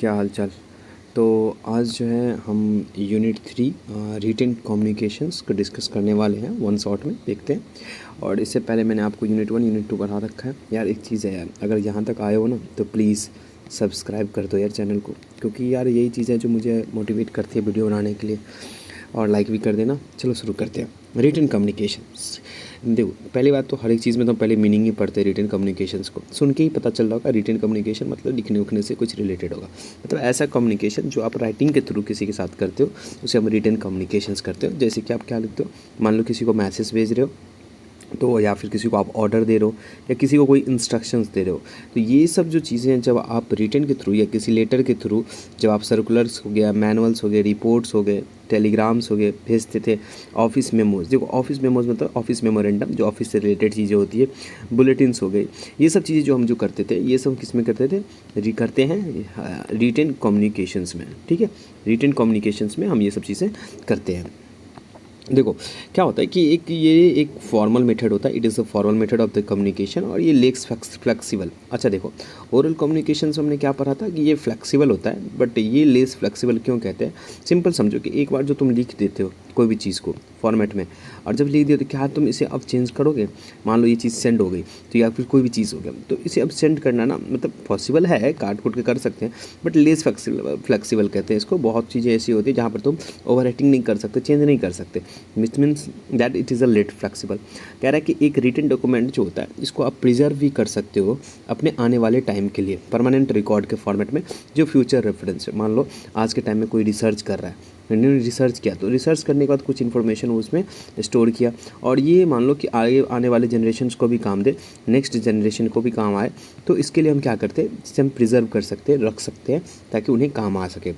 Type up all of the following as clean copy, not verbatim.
क्या हाल चाल। तो आज जो है हम यूनिट 3 रिटेन कम्युनिकेशंस को डिस्कस करने वाले हैं वन शॉट में, देखते हैं। और इससे पहले मैंने आपको यूनिट 1 यूनिट 2 पढ़ा रखा है यार। एक चीज़ है यार, अगर यहाँ तक आए हो ना तो प्लीज़ सब्सक्राइब कर दो यार चैनल को, क्योंकि यार यही चीज़ें जो मुझे मोटिवेट करती है वीडियो बनाने के लिए। और लाइक भी कर देना। चलो शुरू करते हैं। रिटन कम्युनिकेशंस, देखो पहली बात तो हर एक चीज़ में तो पहले मीनिंग ही पढ़ते हैं। रिटन कम्युनिकेशंस को सुन के ही पता चल रहा होगा रिटन कम्युनिकेशन मतलब लिखने उखने से कुछ रिलेटेड होगा। मतलब ऐसा कम्युनिकेशन जो आप राइटिंग के थ्रू किसी के साथ करते हो उसे हम रिटन कम्युनिकेशंस करते हो। जैसे कि आप क्या लिखते हो, मान लो किसी को मैसेज भेज रहे हो तो, या फिर किसी को आप ऑर्डर दे रहे हो या किसी को कोई इंस्ट्रक्शंस दे रहे हो, तो ये सब जो चीज़ें हैं जब आप रिटन के थ्रू या किसी लेटर के थ्रू, जब आप सर्कुलर्स हो गया, मैनुअल्स हो गए, रिपोर्ट्स हो गए, टेलीग्राम्स हो गए भेजते थे, ऑफिस मेमोज, देखो ऑफिस मेमोज मतलब ऑफिस मेमोरेंडम जो ऑफिस से रिलेटेड चीज़ें होती है, बुलेटिन्स हो गई, ये सब चीज़ें जो हम जो करते थे, ये सब किस में करते थे, करते हैं रिटन कम्युनिकेशंस में। ठीक है, रिटन कम्युनिकेशंस में हम ये सब चीज़ें करते हैं। देखो क्या होता है कि ये एक फॉर्मल मेथड होता है, it is a formal method of the communication, और ये लेक्स फ्लेक्सिबल। अच्छा देखो, ओरल कम्युनिकेशन से हमने क्या पढ़ा था कि ये फ्लेक्सिबल होता है, बट ये लेस फ्लेक्सिबल क्यों कहते हैं। सिंपल समझो कि एक बार जो तुम लिख देते हो कोई भी चीज़ को फॉर्मेट में, और जब लिख दिया तो क्या तुम इसे अब चेंज करोगे। मान लो ये चीज़ सेंड हो गई तो, या फिर कोई भी चीज़ हो गया तो इसे अब सेंड करना ना, मतलब पॉसिबल है, काट कुट के कर सकते हैं, बट लेस फ्लेक्सिबल कहते हैं इसको। बहुत चीज़ें ऐसी होती है जहाँ पर तुम ओवर राइटिंग नहीं कर सकते, चेंज नहीं कर सकते, which means that it is a lot flexible. कह रहा है कि एक रिटन डॉक्यूमेंट जो होता है इसको आप प्रिजर्व भी कर सकते हो अपने आने वाले टाइम के लिए, परमानेंट रिकॉर्ड के फॉर्मेट में, जो फ्यूचर रेफरेंस है। मान लो आज के टाइम में कोई रिसर्च कर रहा है, मैंने रिसर्च किया तो रिसर्च करने के बाद कुछ इन्फॉर्मेशन उसमें स्टोर किया, और ये मान लो कि आगे आने वाले जनरेशन को भी काम दे, नेक्स्ट जनरेशन को भी काम आए, तो इसके लिए हम क्या करते हैं, इसे हम प्रिजर्व कर सकते हैं, रख सकते हैं, ताकि उन्हें काम आ सके।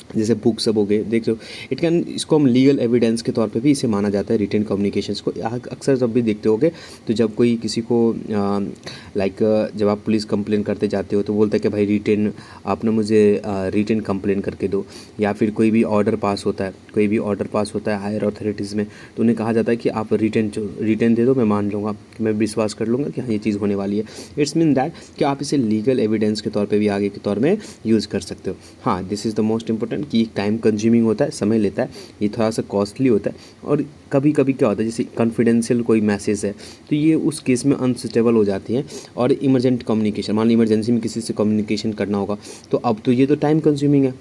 जैसे बुक सब हो गए, देख लो इट कैन, इसको हम लीगल एविडेंस के तौर पे भी इसे माना जाता है रिटन कम्युनिकेशंस को। अक्सर जब भी देखते होगे तो जब कोई किसी को लाइक जब आप पुलिस कंप्लेन करते जाते हो तो बोलता है कि भाई रिटन, आप ना मुझे रिटन कंप्लेन करके दो। या फिर कोई भी ऑर्डर पास होता है, कोई भी ऑर्डर पास होता है हायर अथॉरिटीज़ में, तो उन्हें कहा जाता है कि आप रिटन दे दो, मैं मान लूँगा, कि मैं विश्वास कर लूँगा कि हाँ ये चीज़ होने वाली है। इट्स मीन दैट कि आप इसे लीगल एविडेंस के तौर पर भी आगे के तौर में यूज़ कर सकते हो। हाँ, this is the most important कि टाइम कंज्यूमिंग होता है, समय लेता है, ये थोड़ा सा कॉस्टली होता है, और कभी कभी क्या होता है जैसे कॉन्फिडेंशियल कोई मैसेज है तो ये उस केस में अनसुटेबल हो जाती हैं। और इमरजेंट कम्युनिकेशन, मान लो इमरजेंसी में किसी से कम्युनिकेशन करना होगा तो अब तो ये तो टाइम कंज्यूमिंग है,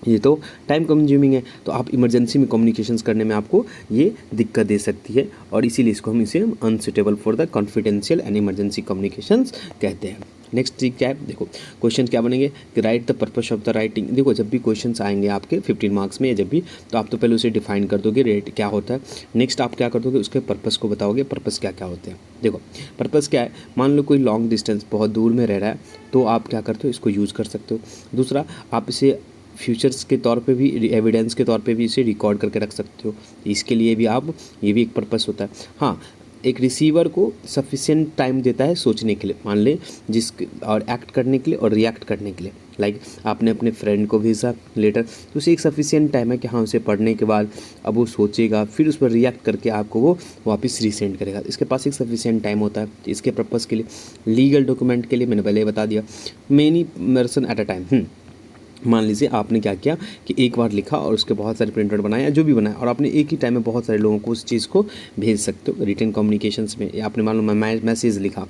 ये तो टाइम कंज्यूमिंग है, तो आप इमरजेंसी में कम्युनिकेशंस करने में आपको ये दिक्कत दे सकती है, और इसीलिए इसको हम इसे unsuitable for the confidential and emergency communications कहते हैं। नेक्स्ट चीज क्या है, देखो क्वेश्चन क्या बनेंगे कि right the purpose of the writing. देखो जब भी क्वेश्चंस आएंगे आपके 15 मार्क्स में, या जब भी, तो आप तो पहले उसे डिफाइन कर दोगे, रेट क्या होता है। नेक्स्ट आप क्या कर दोगे, उसके पर्पस को बताओगे, पर्पस क्या क्या होते हैं। देखो पर्पस क्या है, मान लो कोई लॉन्ग डिस्टेंस बहुत दूर में रह रहा है तो आप क्या करते हो, इसको यूज़ कर सकते हो। दूसरा, आप इसे फ्यूचर्स के तौर पे भी, एविडेंस के तौर पे भी इसे रिकॉर्ड करके रख सकते हो, इसके लिए भी आप, ये भी एक पर्पस होता है। हाँ, एक रिसीवर को सफिशिएंट टाइम देता है सोचने के लिए, मान ले जिस, और एक्ट करने के लिए और रिएक्ट करने के लिए। लाइक आपने अपने फ्रेंड को भेजा लेटर, तो उसे एक सफिशिएंट टाइम है कि हाँ उसे पढ़ने के बाद अब वो सोचेगा, फिर उस पर रिएक्ट करके आपको वो वापस रीसेंड करेगा, इसके पास एक सफिशिएंट टाइम होता है। इसके पर्पज़ के लिए लीगल डॉक्यूमेंट के लिए मैंने पहले बता दिया, many person at a time. मान लीजिए आपने क्या किया कि एक बार लिखा और उसके बहुत सारे प्रिंट आउट बनाए या जो भी बनाया, और आपने एक ही टाइम में बहुत सारे लोगों को उस चीज़ को भेज सकते हो रिटन कम्युनिकेशंस में। या आपने मान लो मैसेज लिखा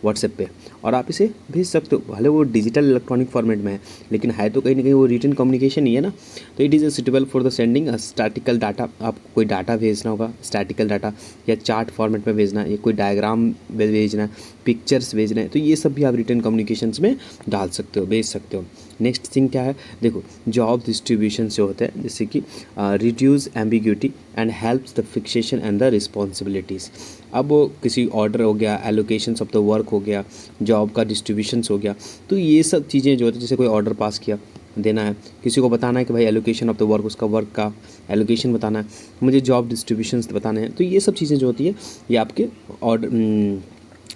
व्हाट्सएप पे, और आप इसे भेज सकते हो, भले वो डिजिटल इलेक्ट्रॉनिक फॉर्मेट में है, लेकिन है तो कहीं ना कहीं वो रिटन कम्युनिकेशन ही है ना। तो it is a suitable for the sending statistical data, आपको कोई डाटा भेजना होगा स्टैटिकल डाटा, या चार्ट फॉर्मेट में भेजना है, या कोई डायग्राम भेजना है, पिक्चर्स भेजना है, तो ये सब भी आप रिटन कम्युनिकेशंस में डाल सकते हो, भेज सकते हो। नेक्स्ट थिंग क्या है, देखो जॉब डिस्ट्रीब्यूशन से होता है, जैसे कि reduce ambiguity and helps the fixation and the responsibilities. अब किसी ऑर्डर हो गया, एलोकेशंस ऑफ द वर्क हो गया, जॉब का डिस्ट्रीब्यूशंस हो गया, तो ये सब चीज़ें जो होती है, जैसे कोई ऑर्डर पास किया, देना है किसी को, बताना है कि भाई एलोकेशन ऑफ द वर्क, उसका वर्क का एलोकेशन बताना है, मुझे जॉब डिस्ट्रीब्यूशंस बताने हैं, तो ये सब चीज़ें जो होती है ये आपके ऑर्डर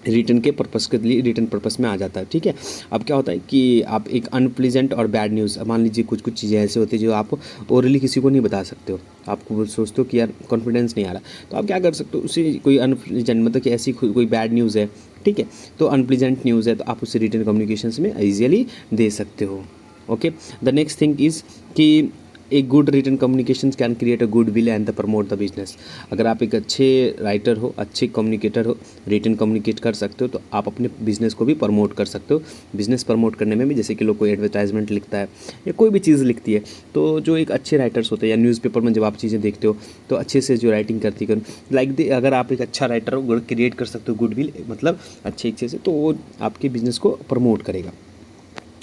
रिटर्न के पर्पस के लिए, रिटर्न पर्पस में आ जाता है। ठीक है, अब क्या होता है कि आप एक अनप्लीजेंट और बैड न्यूज़, मान लीजिए कुछ कुछ चीज़ें ऐसे होती है जो आप ओरली किसी को नहीं बता सकते हो, आपको सोचते हो कि यार कॉन्फिडेंस नहीं आ रहा, तो आप क्या कर सकते हो, उसे कोई अनप्लीजेंट, मतलब कि ऐसी कोई बैड न्यूज़ है, ठीक है, तो अनप्लीजेंट न्यूज़ है, तो आप उसे रिटर्न कम्युनिकेशंस में ईजियली दे सकते हो। Okay. The next thing is कि एक good written communication can create a good will and the promote the business. अगर आप एक अच्छे राइटर हो, अच्छे कम्युनिकेटर हो, रिटन कम्युनिकेट कर सकते हो, तो आप अपने बिजनेस को भी प्रमोट कर सकते हो। बिजनेस प्रमोट करने में भी, जैसे कि लोग कोई एडवर्टाइजमेंट लिखता है या कोई भी चीज़ लिखती है, तो जो एक अच्छे राइटर्स होते हैं या न्यूज़पेपर में जब आप चीज़ें देखते हो तो अच्छे से जो राइटिंग करती कर अगर आप एक अच्छा राइटर हो, क्रिएट कर सकते हो गुड विल, मतलब अच्छे से, तो वो आपके बिजनेस को प्रमोट करेगा।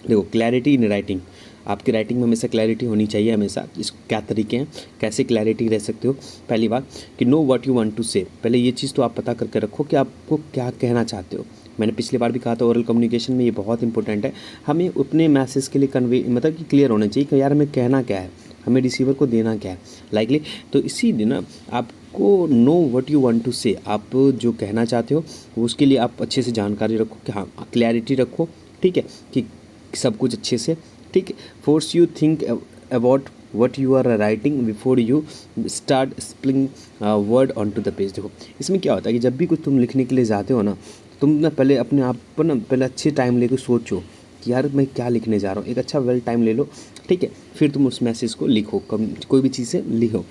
देखो, क्लैरिटी इन राइटिंग, आपकी राइटिंग में हमेशा क्लैरिटी होनी चाहिए। हमेशा इस क्या तरीके हैं, कैसे क्लैरिटी रह सकते हो। पहली बात कि know what you want to say, पहले ये चीज़ तो आप पता करके रखो कि आपको क्या कहना चाहते हो। मैंने पिछली बार भी कहा था, ओरल कम्युनिकेशन में ये बहुत इंपॉर्टेंट है। हमें अपने मैसेज के लिए कन्वे, मतलब कि क्लियर होना चाहिए कि यार हमें कहना क्या है, हमें रिसीवर को देना क्या है लाइकली। तो इसीलिए ना आपको know what you want to say, आप जो कहना चाहते हो उसके लिए आप अच्छे से जानकारी रखो, कि हाँ क्लैरिटी रखो, ठीक है, कि सब कुछ अच्छे से, ठीक है। Force you think about what you are writing before you start spelling word on to the page. देखो, इसमें क्या होता है कि जब भी कुछ तुम लिखने के लिए जाते हो ना, तुम ना पहले अपने आप पर ना पहले अच्छे टाइम लेके सोचो कि यार मैं क्या लिखने जा रहा हूँ। एक अच्छा वेल टाइम ले लो, ठीक है, फिर तुम उस मैसेज को लिखो, कोई भी चीज़ें लिखो।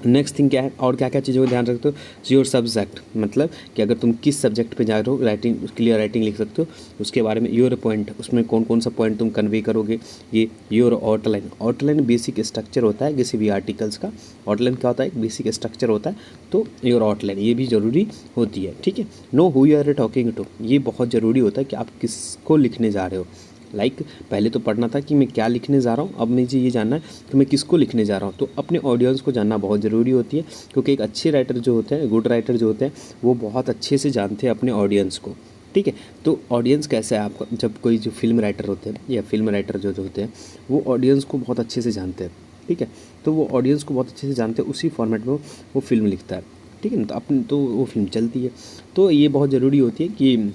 नेक्स्ट थिंग क्या है, और क्या क्या चीज़ों का ध्यान रखते हो। योर सब्जेक्ट, मतलब कि अगर तुम किस सब्जेक्ट पे जा रहे हो, राइटिंग क्लियर राइटिंग लिख सकते हो उसके बारे में। योर पॉइंट, उसमें कौन कौन सा पॉइंट तुम कन्वे करोगे। ये your outline, outline basic structure होता है किसी भी आर्टिकल्स का। आउटलाइन क्या होता है, एक बेसिक स्ट्रक्चर होता है। तो योर आउटलाइन ये भी ज़रूरी होती है, ठीक है। Know who you are talking to, ये बहुत ज़रूरी होता है कि आप किसको लिखने जा रहे हो। पहले तो पढ़ना था कि मैं क्या लिखने जा रहा हूँ, अब मुझे ये जानना है कि मैं किसको लिखने जा रहा हूँ। तो अपने ऑडियंस को जानना बहुत ज़रूरी होती है, क्योंकि एक अच्छे राइटर जो होते हैं, गुड राइटर जो होते हैं, वो बहुत अच्छे से जानते हैं अपने ऑडियंस को, ठीक है। तो ऑडियंस कैसा है आपका, जब कोई जो फिल्म राइटर होते हैं या फिल्म राइटर जो होते हैं, वो ऑडियंस को बहुत अच्छे से जानते हैं, ठीक है। तो वो ऑडियंस को बहुत अच्छे से जानते हैं, उसी फॉर्मेट में वो फिल्म लिखता है, ठीक है ना। तो वो फिल्म चलती है। तो ये बहुत ज़रूरी होती है कि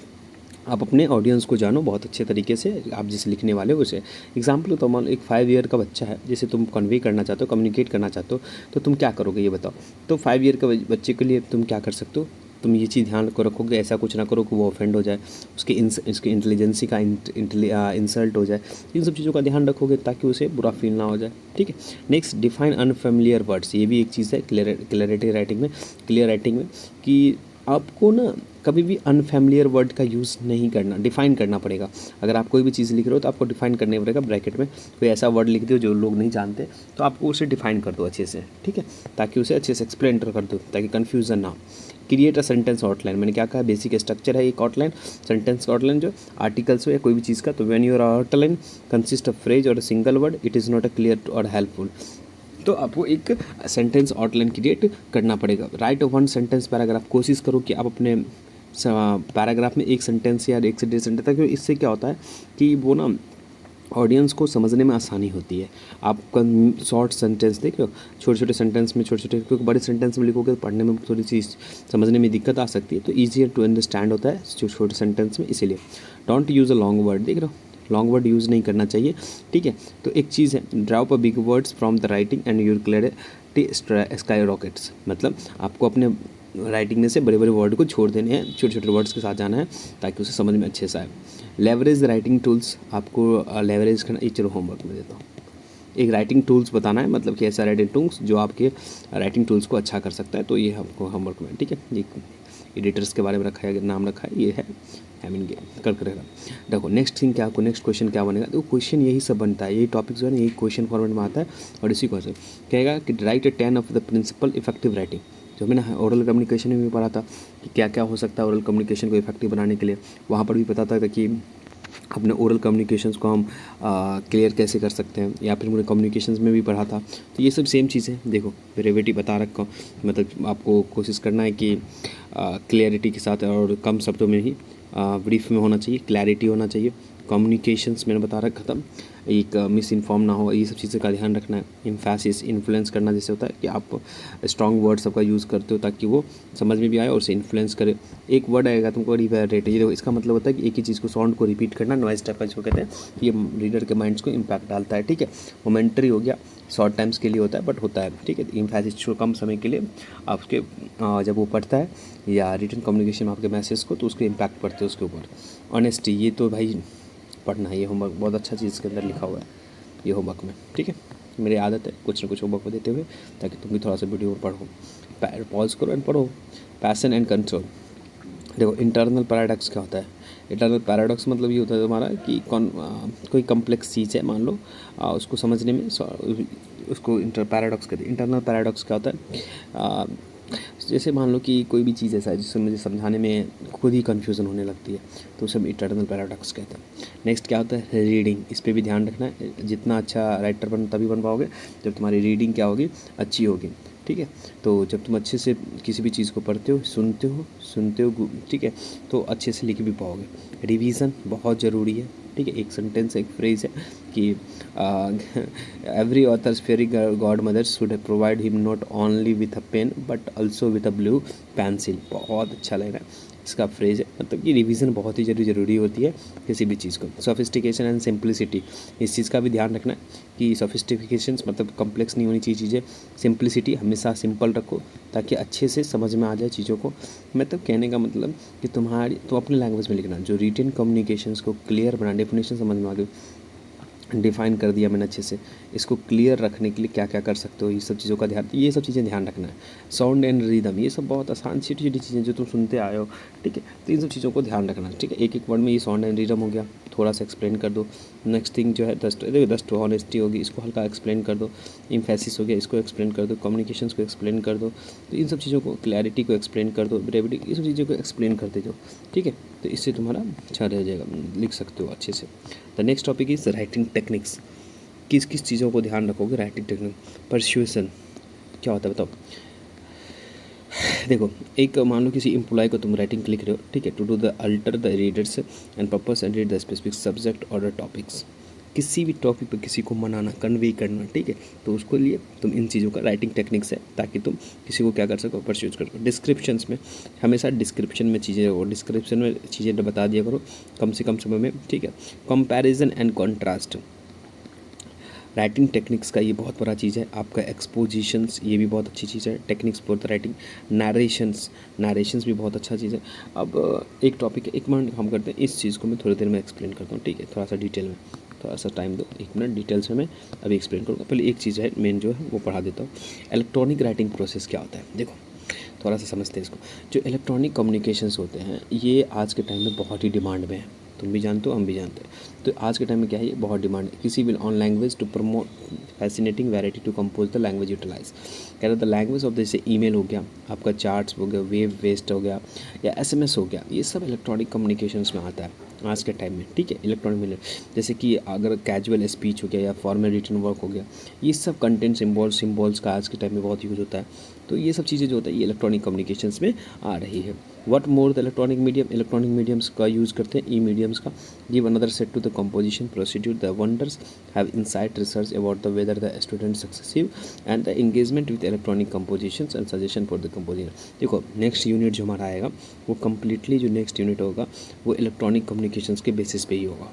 आप अपने ऑडियंस को जानो बहुत अच्छे तरीके से, आप जिसे लिखने वाले हो उसे। एग्जाम्पल तो मान लो एक 5 ईयर का बच्चा है, जिसे तुम कन्वे करना चाहते हो, कम्युनिकेट करना चाहते हो, तो तुम क्या करोगे ये बताओ। तो 5 ईयर के बच्चे के लिए तुम क्या कर सकते हो, तुम ये चीज़ ध्यान को रखोगे, ऐसा कुछ ना करो कि वो ऑफेंड हो जाए, उसकी इंटेलिजेंसी का इंसल्ट हो जाए। इन सब चीज़ों का ध्यान रखोगे ताकि उसे बुरा फील ना हो जाए, ठीक है। नेक्स्ट, डिफाइन अनफेमिलियर वर्ड्स, ये भी एक चीज़ है क्लियरिटी राइटिंग में, क्लियर राइटिंग में, कि आपको ना कभी भी अनफेमिलियर वर्ड का यूज़ नहीं करना, डिफ़ाइन करना पड़ेगा। अगर आप कोई भी चीज़ लिख रहे हो तो आपको डिफ़ाइन करना पड़ेगा। ब्रैकेट में कोई ऐसा वर्ड लिख दो जो लोग नहीं जानते, तो आपको उसे डिफ़ाइन कर दो अच्छे से, ठीक है, ताकि उसे अच्छे से एक्सप्लेन कर दो, ताकि कन्फ्यूज़न ना हो। क्रिएट अ सेंटेंस आउटलाइन, मैंने क्या कहा, बेसिक स्ट्रक्चर है एक आउटलाइन, सेंटेंस आउटलाइन जो आर्टिकल्स हो या कोई भी चीज़ का। तो when your outline consist of phrase और single word, it is not a clear और हेल्पफुल। तो आपको एक सेंटेंस आउटलाइन क्रिएट करना पड़ेगा। राइट वन सेंटेंस पैराग्राफ, कोशिश करो कि आप अपने पैराग्राफ में एक सेंटेंस या एक से 1.5 सेंटेंस तक, इससे क्या होता है कि वो ना ऑडियंस को समझने में आसानी होती है। आप शॉर्ट सेंटेंस देख रहे हो, छोटे छोटे सेंटेंस में छोटे छोटे, क्योंकि बड़े सेंटेंस में लिखोगे तो पढ़ने में थोड़ी सी समझने में दिक्कत आ सकती है, तो ईजियर टू अंडरस्टैंड होता है छोटे सेंटेंस में, इसीलिए don't use a long word, देख रहे हो, लॉन्ग वर्ड यूज़ नहीं करना चाहिए, ठीक है। तो एक चीज़ है, drop a big words from the writing and your clarity skyrockets, मतलब आपको अपने राइटिंग में से बड़े बड़े वर्ड को छोड़ देने हैं, छोटे छोटे वर्ड्स के साथ जाना है ताकि उसे समझ में अच्छे से आए। लेवरेज राइटिंग टूल्स, आपको लेवरेज करना, ये चलो होमवर्क में देता हूँ। एक राइटिंग टूल्स बताना है, मतलब कि ऐसा राइटिंग टूल्स जो आपके राइटिंग टूल्स को अच्छा कर सकता है, तो ये हमको होमवर्क में, ठीक है। ये एडिटर्स के बारे में रखा है, नाम रखा है, ये है हैमिंग कर करेगा। देखो नेक्स्ट थिंग क्या, आपको नेक्स्ट क्वेश्चन क्या बनेगा, तो क्वेश्चन यही सब बनता है, यही टॉपिक जो है ना, यही क्वेश्चन फॉर्मेट में आता है। और इसी क्वेश्चन कहेगा कि write 10 of the principle effective writing, जो मैंने ओरल कम्युनिकेशन में भी पढ़ा था कि क्या क्या हो सकता है ओरल कम्युनिकेशन को इफेक्टिव बनाने के लिए, वहाँ पर भी पता था कि अपने ओरल कम्युनिकेशंस को हम क्लियर कैसे कर सकते हैं, या फिर मुझे कम्युनिकेशंस में भी पढ़ा था। तो ये सब सेम चीज़ें, देखो ब्रेविटी बता रखा हूँ, मतलब आपको कोशिश करना है कि क्लियरिटी के साथ और कम शब्दों में ही ब्रीफ में होना चाहिए, क्लैरिटी होना चाहिए। कम्युनिकेशंस मैंने बता रखा था, एक मिस इन्फॉर्म ना हो, ये सब चीज़ें का ध्यान रखना है। इम्फेसिस, इन्फ्लुएंस करना, जैसे होता है कि आप स्ट्रॉन्ग वर्ड सबका यूज़ करते हो ताकि वो समझ में भी आए और उसे इन्फ्लुएंस करे। एक वर्ड आएगा तुमको, रिवेरेट, ये देखो इसका मतलब होता है कि एक ही चीज़ को, साउंड को रिपीट करना, नॉइज टाइप का जिसको कहते हैं, ये रीडर के माइंड्स को इम्पैक्ट डालता है, ठीक है। मोमेंटरी हो गया, शॉर्ट टाइम्स के लिए होता है बट होता है, ठीक है। इम्फेसिस कम समय के लिए आपके जब वो पढ़ता है या रिटन कम्युनिकेशन में आपके मैसेज को, तो उसके इम्पैक्ट पड़ते हैं उसके ऊपर। ऑनेस्टी, ये तो भाई पढ़ना है। ये होमवर्क बहुत अच्छा चीज़ के अंदर लिखा हुआ है ये होमवर्क में, ठीक है। मेरी आदत है कुछ ना कुछ होमवर्क देते हुए, ताकि तुम भी थोड़ा सा वीडियो पढ़ो, पॉज करो एंड पढ़ो। Passion and control. देखो इंटरनल पैराडॉक्स क्या होता है? इंटरनल पैराडॉक्स मतलब ये होता है तुम्हारा कि कोई कॉम्प्लेक्स चीज़ है, मान लो उसको समझने में उसको पैराडॉक्स कहते हैं। इंटरनल पैराडॉक्स क्या होता है? जैसे मान लो कि कोई भी चीज़ ऐसा है जिससे मुझे समझाने में खुद ही कन्फ्यूज़न होने लगती है, तो उसे हम इंटरनल पैराडॉक्स कहते हैं। नेक्स्ट क्या होता है? रीडिंग। इस पर भी ध्यान रखना है। जितना अच्छा राइटर तभी बन पाओगे जब तुम्हारी रीडिंग क्या होगी? अच्छी होगी, ठीक है। तो जब तुम अच्छे से किसी भी चीज़ को पढ़ते हो, सुनते हो, ठीक है, तो अच्छे से लिख भी पाओगे। रिवीजन बहुत ज़रूरी है, ठीक है। एक सेंटेंस, एक फ्रेज है कि every authors fairy godmother should provide him not only with a pen but also with a blue pencil. बहुत अच्छा लग रहा है इसका फ्रेज है, मतलब कि रिवीजन बहुत ही ज़रूरी होती है किसी भी चीज़ को। सोफिस्टिकेशन एंड सिंप्लिसिटी, इस चीज़ का भी ध्यान रखना है कि सोफिस्टिकेशंस मतलब कॉम्प्लेक्स नहीं होनी चाहिए चीज़ें। सिंप्लिसिटी, हमेशा सिंपल रखो ताकि अच्छे से समझ में आ जाए चीज़ों को। मतलब कहने का मतलब कि तुम अपनी लैंग्वेज में लिखना, जो रिटन कम्युनिकेशंस को क्लियर बना, डेफिनेशन समझ में आ गई, डिफ़ाइन कर दिया मैंने अच्छे से। इसको क्लियर रखने के लिए क्या क्या कर सकते हो, ये सब चीज़ों का ये सब चीज़ें ध्यान रखना है। साउंड एंड रिदम, ये सब बहुत आसान छोटी छोटी चीज़ें जो तुम सुनते आए हो, ठीक है। तो इन सब चीज़ों को ध्यान रखना है, ठीक है। एक एक वर्ड में ये साउंड एंड रिदम हो गया, थोड़ा सा एक्सप्लेन कर दो। नेक्स्ट थिंग जो है दस्ट ऑनेस्टी होगी, इसको हल्का एक्सप्लेन कर दो। इम्फेसिस हो गया, इसको एक्सप्लेन कर दो। कम्युनिकेशंस को एक्सप्लेन कर दो। तो इन सब चीज़ों को, क्लैरिटी को एक्सप्लेन कर दो। ब्रेविटी, ये सब चीज़ों को एक्सप्लेन करते जाओ, ठीक है। तो इससे तुम्हारा अच्छा रह जाएगा, लिख सकते हो अच्छे से। The next topic is writing techniques. किस किस चीज़ों को ध्यान रखोगे राइटिंग टेक्निक? परसुएशन क्या होता है बताओ? देखो, एक मान लो किसी एम्प्लॉय को तुम राइटिंग लिख रहे हो, ठीक है। To do the alter the readers and purpose and read the specific subject और द टॉपिक्स। किसी भी टॉपिक पर किसी को मनाना, कन्वे करना, ठीक है। तो उसको लिए तुम इन चीज़ों का राइटिंग टेक्निक्स है, ताकि तुम किसी को क्या कर सको? परस्यूज कर सको। डिस्क्रिप्शंस में हमेशा डिस्क्रिप्शन में चीज़ें बता दिया करो कम से कम समय में, ठीक है। Comparison and contrast, writing techniques का ये बहुत बड़ा चीज़ है। आपका एक्सपोजिशंस, ये भी बहुत अच्छी चीज़ है, techniques for the writing. Narrations भी बहुत अच्छा चीज़ है। अब एक टॉपिक है, एक मिनट हम करते हैं, इस चीज़ को मैं थोड़ी देर में एक्सप्लेन करता हूँ, ठीक है। थोड़ा सा डिटेल में, थोड़ा सा टाइम दो, 1 मिनट डिटेल्स में मैं अभी एक्सप्लेन करूँगा। पहले एक चीज़ है मेन जो है वो पढ़ा देता हूँ। इलेक्ट्रॉनिक राइटिंग प्रोसेस क्या होता है? देखो थोड़ा सा समझते हैं इसको। जो इलेक्ट्रॉनिक कम्युनिकेशंस होते हैं ये आज के टाइम में बहुत ही डिमांड में है। तुम भी जानते हो, हम भी जानते हैं। तो आज के टाइम में क्या है, ये बहुत डिमांड है। किसी भी on language to promote fascinating variety to compose the language utilize. कह रहे द लैंग्वेज ऑफ जैसे ईमेल हो गया, आपका चार्ट्स हो गया, वेब वेस्ट हो गया, या एसएमएस हो गया, ये सब इलेक्ट्रॉनिक कम्युनिकेशंस में आता है आज के टाइम में, ठीक है। इलेक्ट्रॉनिक में जैसे कि अगर कैजुअल स्पीच हो गया या फॉर्मल रिटन वर्क हो गया, ये सब कंटेंट सिम्बॉल्स का आज के टाइम में बहुत यूज़ होता है। तो ये सब चीज़ें जो होता है ये इलेक्ट्रॉनिक कम्युनिकेशंस में आ रही है। What more the electronic mediums का यूज़ करते हैं, ई मीडियम्स का। Give another set to the composition procedure the wonders have insight research about the weather the student successive and the engagement with electronic compositions and suggestion for the composition. देखो next unit जो हमारा आएगा वो completely जो next unit होगा वो electronic communications के basis पे ही होगा,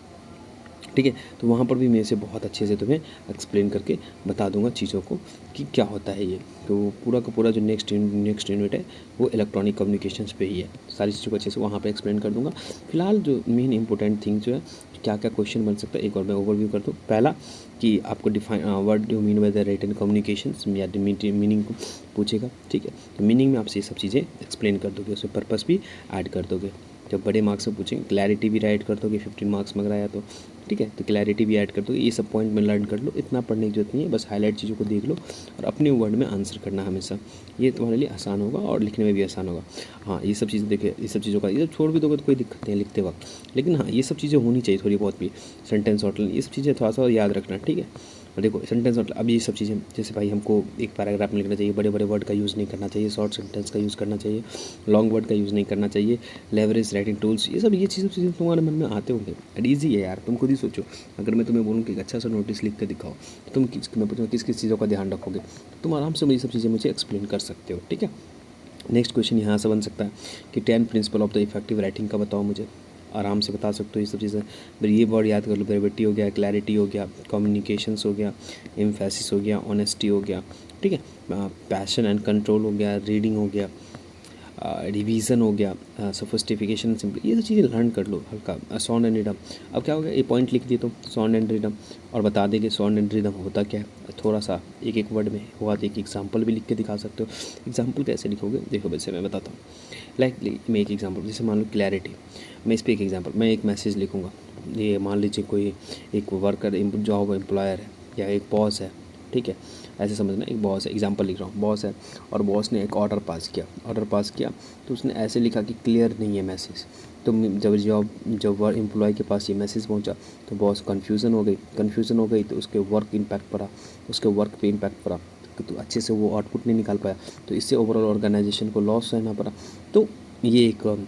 ठीक है। तो वहाँ पर भी मैं इसे बहुत अच्छे से तुम्हें एक्सप्लेन करके बता दूंगा चीज़ों को कि क्या होता है ये। तो पूरा का पूरा जो नेक्स्ट यूनिट है वो इलेक्ट्रॉनिक कम्युनिकेशंस पे ही है। सारी चीज़ों को अच्छे से वहाँ पे एक्सप्लेन कर दूंगा। फिलहाल जो मेन इंपॉर्टेंट थिंग जो है, क्या क्या क्वेश्चन बन सकता है, एक और मैं ओवरव्यू कर दूँ। पहला कि आपको define what do mean by the written communications, या मीनिंग को पूछेगा, ठीक है। तो मीनिंग में आपसे ये सब चीज़ें एक्सप्लेन कर दोगे, उसमें पर्पस भी ऐड कर दोगे। जब बड़े मार्क्स में पूछेंगे क्लैरिटी भी राइट कर दोगे, 15 मार्क्स में अगर आया तो, ठीक है। तो क्लैरिटी भी ऐड कर दो। ये सब पॉइंट में लर्न कर लो, इतना पढ़ने की जरूरत नहीं है, बस हाईलाइट चीज़ों को देख लो और अपने वर्ड में आंसर करना हमेशा। ये तुम्हारे लिए आसान होगा और लिखने में भी आसान होगा। हाँ ये सब चीज़ें देखिए, ये सब चीज़ों का ये छोड़ भी दोगे तो कोई दिक्कत नहीं है लिखते वक्त, लेकिन हाँ ये सब चीज़ें होनी चाहिए थोड़ी बहुत भी। सेंटेंस आउटलाइन, ये सब चीज़ें थोड़ा सा याद रखना, ठीक है। और देखो सेंटेंस आउटलाइन, अब ये सब चीज़ें जैसे भाई हमको एक पैराग्राफ में लिखना चाहिए, बड़े बड़े वर्ड का यूज़ नहीं करना चाहिए, शॉर्ट सेंटेंस का यूज़ करना चाहिए, लॉन्ग वर्ड का यूज़ नहीं करना चाहिए, लेवरेज राइटिंग टूल्स, ये चीज़ें तुम्हारे मन में आते होंगे। एंड ईजी है यार, तुम खुद ही सोचो। अगर मैं तुम्हें बोलूँ कि एक अच्छा सा नोटिस लिख के दिखाओ तो तुम मैं पूछूँ किस किस चीज़ों का ध्यान रखोगे, तो तुम आराम से ये सब चीज़ें मुझे एक्सप्लेन कर सकते हो, ठीक है। नेक्स्ट क्वेश्चन यहाँ से बन सकता है कि 10 principle of the effective writing का बताओ मुझे। आराम से बता सकते हो ये सब चीज़ें। फिर ये वर्ड याद कर लो, ब्रेविटी हो गया, क्लैरिटी हो गया, कम्युनिकेशंस हो गया, एम्फेसिस हो गया, ऑनेस्टी हो गया, ठीक है। पैशन एंड कंट्रोल हो गया, रीडिंग हो गया, रिवीजन हो गया, सोफिस्टिफिकेशन, सिंपल, ये सब चीज़ें लर्न कर लो हल्का। साउंड एंड रिदम, अब क्या हो गया, ये पॉइंट लिख दिए तो साउंड एंड रिदम, और बता देंगे साउंड एंड रिदम होता क्या है, थोड़ा सा एक एक वर्ड में होगा तो एक एग्जांपल भी लिख के दिखा सकते हो। एग्जांपल कैसे लिखोगे, देखो वैसे मैं बताता हूँ। मैं एक एग्जांपल, जैसे मान लो क्लैरिटी, मैं इस पर एक एग्जांपल, मैं एक मैसेज लिखूँगा। ये मान लीजिए कोई एक वर्कर जॉब एम्प्लॉयर है या एक बॉस है, ठीक है, ऐसे समझना, एक बॉस है, एग्जांपल लिख रहा हूँ, बॉस है और बॉस ने एक ऑर्डर पास किया तो उसने ऐसे लिखा कि क्लियर नहीं है मैसेज। तो जब एम्प्लॉय के पास ये मैसेज पहुंचा तो बॉस कन्फ्यूज़न हो गई तो उसके वर्क पे इम्पैक्ट पड़ा, तो अच्छे से वो आउटपुट नहीं निकाल पाया, तो इससे ओवरऑल ऑर्गेनाइजेशन को लॉस सहना पड़ा। तो ये एक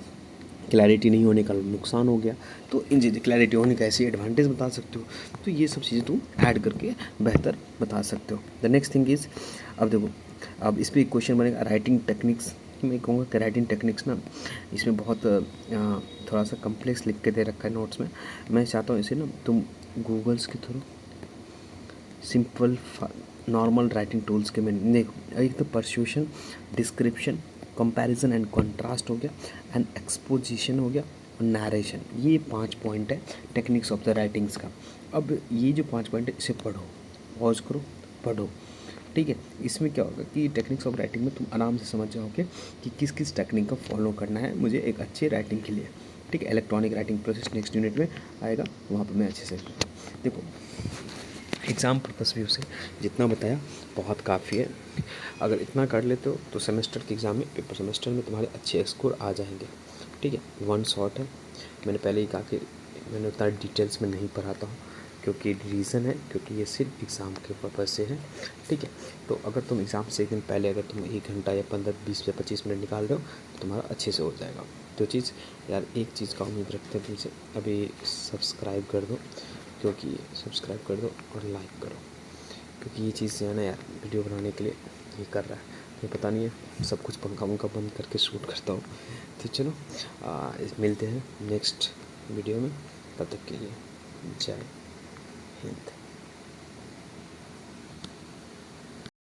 क्लैरिटी नहीं होने का नुकसान हो गया। तो इन चीज़ें क्लैरिटी होने का ऐसी एडवांटेज बता सकते हो। तो ये सब चीज़ें तुम ऐड करके बेहतर बता सकते हो। द नेक्स्ट थिंग इज़, अब देखो, अब इस पर एक क्वेश्चन बनेगा राइटिंग टेक्निक्स। मैं कहूँगा कि राइटिंग टेक्निक्स ना, इसमें बहुत थोड़ा सा कम्प्लेक्स लिख के दे रखा है नोट्स में। मैं चाहता हूँ इसे ना तुम गूगल्स के through simple normal writing tools के में देखो। एक तो परस्यूशन, डिस्क्रिप्शन, कंपैरिजन एंड कंट्रास्ट हो गया, एंड एक्सपोजिशन हो गया, और नरेशन। ये 5 पॉइंट है टेक्निक्स ऑफ द राइटिंग्स का। अब ये जो 5 पॉइंट है इसे पढ़ो, पॉज करो, पढ़ो, ठीक है। इसमें क्या होगा कि टेक्निक्स ऑफ राइटिंग में तुम आराम से समझ जाओगे कि किस किस टेक्निक का फॉलो करना है मुझे एक अच्छे राइटिंग के लिए, ठीक है। Electronic writing process next unit में आएगा, वहाँ पर मैं अच्छे से देखो। एग्ज़ाम पर्पस व्यू से जितना बताया बहुत काफ़ी है। अगर इतना कर लेते हो तो सेमेस्टर के एग्ज़ाम में, पेपर सेमेस्टर में तुम्हारे अच्छे स्कोर आ जाएंगे, ठीक है। वन शॉट है, मैंने पहले ही कहा कि मैंने उतना डिटेल्स में नहीं पढ़ाता हूँ, क्योंकि रीज़न है क्योंकि ये सिर्फ एग्ज़ाम के पर्पज़ से है, ठीक है। तो अगर तुम एग्ज़ाम से एक दिन पहले अगर तुम 1 घंटा या 15, 20 या 25 मिनट निकाल रहे हो तो तुम्हारा अच्छे से हो जाएगा। तो चीज़ यार, एक चीज़ का उम्मीद रखते हैं तुमसे, अभी सब्सक्राइब कर दो, क्योंकि सब्सक्राइब कर दो और लाइक करो, क्योंकि ये चीज़ जो है ना यार, वीडियो बनाने के लिए ये कर रहा है, ये पता नहीं है, सब कुछ पंखा वंखा बंद करके शूट करता हूँ। तो चलो मिलते हैं नेक्स्ट वीडियो में, तब तक के लिए जय हिंद।